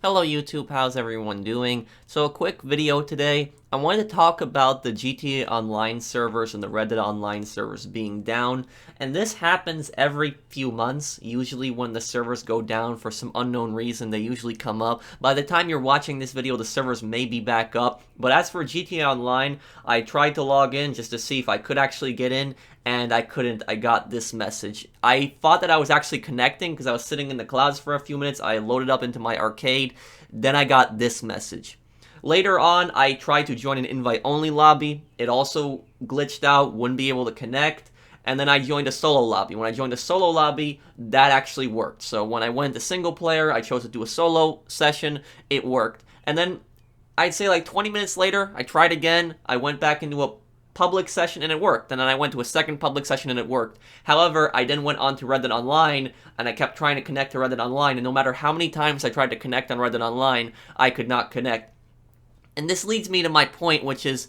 Hello YouTube, how's everyone doing? So a quick video today. I wanted to talk about the GTA Online servers and the Red Dead Online servers being down, and this happens every few months. Usually when the servers go down for some unknown reason, they usually come up. By the time you're watching this video, the servers may be back up, but as for GTA Online, I tried to log in just to see if I could actually get in, and I couldn't. I got this message. I thought that I was actually connecting because I was sitting in the clouds for a few minutes. I loaded up into my arcade, then I got this message. Later on, I tried to join an invite-only lobby. It also glitched out, wouldn't be able to connect. And then I joined a solo lobby. When I joined a solo lobby, that actually worked. So when I went to single player, I chose to do a solo session, it worked. And then, I'd say like 20 minutes later, I tried again. I went back into a public session and it worked. And then I went to a second public session and it worked. However, I then went on to Red Dead Online and I kept trying to connect to Red Dead Online. And no matter how many times I tried to connect on Red Dead Online, I could not connect. And this leads me to my point, which is,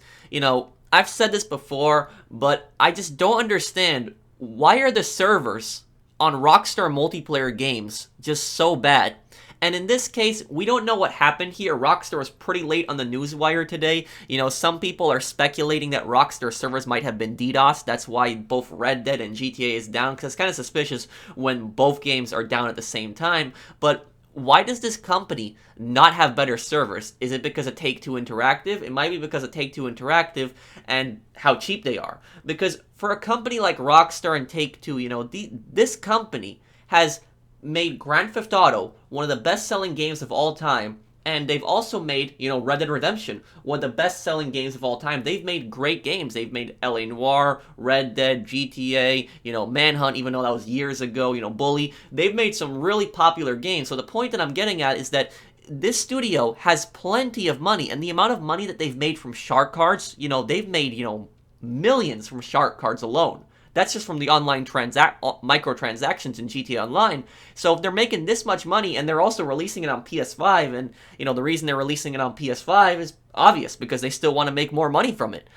I've said this before, but I just don't understand, why are the servers on Rockstar multiplayer games just so bad? And in this case, we don't know what happened here. Rockstar was pretty late on the newswire today. Some people are speculating that Rockstar servers might have been DDoS. That's why both Red Dead and GTA is down, because it's kind of suspicious when both games are down at the same time. But why does this company not have better servers? Is it because of Take-Two Interactive? It might be because of Take-Two Interactive and how cheap they are. Because for a company like Rockstar and Take-Two, this company has made Grand Theft Auto one of the best-selling games of all time. And they've also made, Red Dead Redemption, one of the best-selling games of all time. They've made great games. They've made L.A. Noire, Red Dead, GTA, Manhunt, even though that was years ago, Bully. They've made some really popular games. So the point that I'm getting at is that this studio has plenty of money. And the amount of money that they've made from shark cards, they've made, millions from shark cards alone. That's just from the online microtransactions in GTA Online. So if they're making this much money and they're also releasing it on PS5, and the reason they're releasing it on PS5 is obvious, because they still want to make more money from it.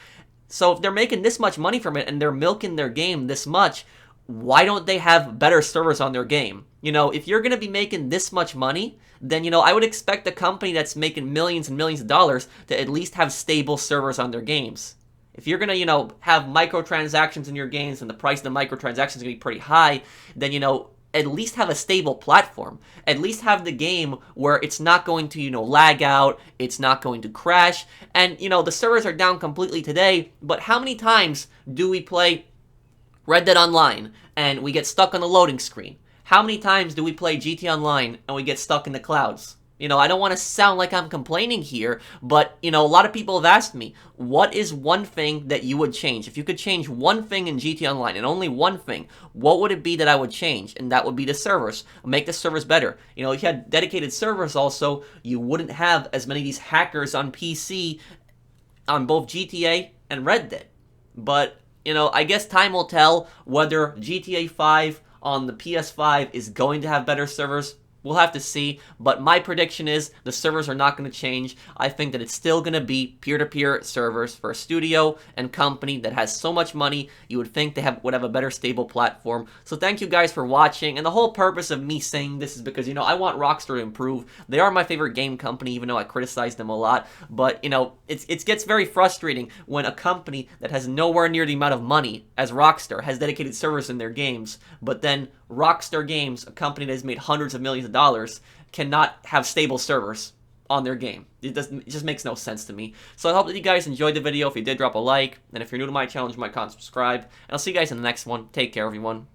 So if they're making this much money from it and they're milking their game this much, why don't they have better servers on their game? If you're going to be making this much money, then, I would expect a company that's making millions and millions of dollars to at least have stable servers on their games. If you're going to, have microtransactions in your games and the price of the microtransactions is going to be pretty high, then, at least have a stable platform. At least have the game where it's not going to, lag out, it's not going to crash, and, the servers are down completely today, but how many times do we play Red Dead Online and we get stuck on the loading screen? How many times do we play GTA Online and we get stuck in the clouds? I don't want to sound like I'm complaining here, but, a lot of people have asked me, what is one thing that you would change? If you could change one thing in GTA Online, and only one thing, what would it be that I would change? And that would be the servers. Make the servers better. If you had dedicated servers also, you wouldn't have as many of these hackers on PC on both GTA and Red Dead. But, I guess time will tell whether GTA 5 on the PS5 is going to have better servers. We'll have to see, but my prediction is the servers are not going to change. I think that it's still going to be peer-to-peer servers for a studio and company that has so much money. You would think they would have a better stable platform. So thank you guys for watching, and the whole purpose of me saying this is because, I want Rockstar to improve. They are my favorite game company, even though I criticize them a lot, but, it gets very frustrating when a company that has nowhere near the amount of money as Rockstar has dedicated servers in their games, but then Rockstar Games, a company that has made hundreds of millions of dollars, cannot have stable servers on their game. It just makes no sense to me. So I hope that you guys enjoyed the video. If you did, drop a like. And if you're new to my channel, you might subscribe. And I'll see you guys in the next one. Take care, everyone.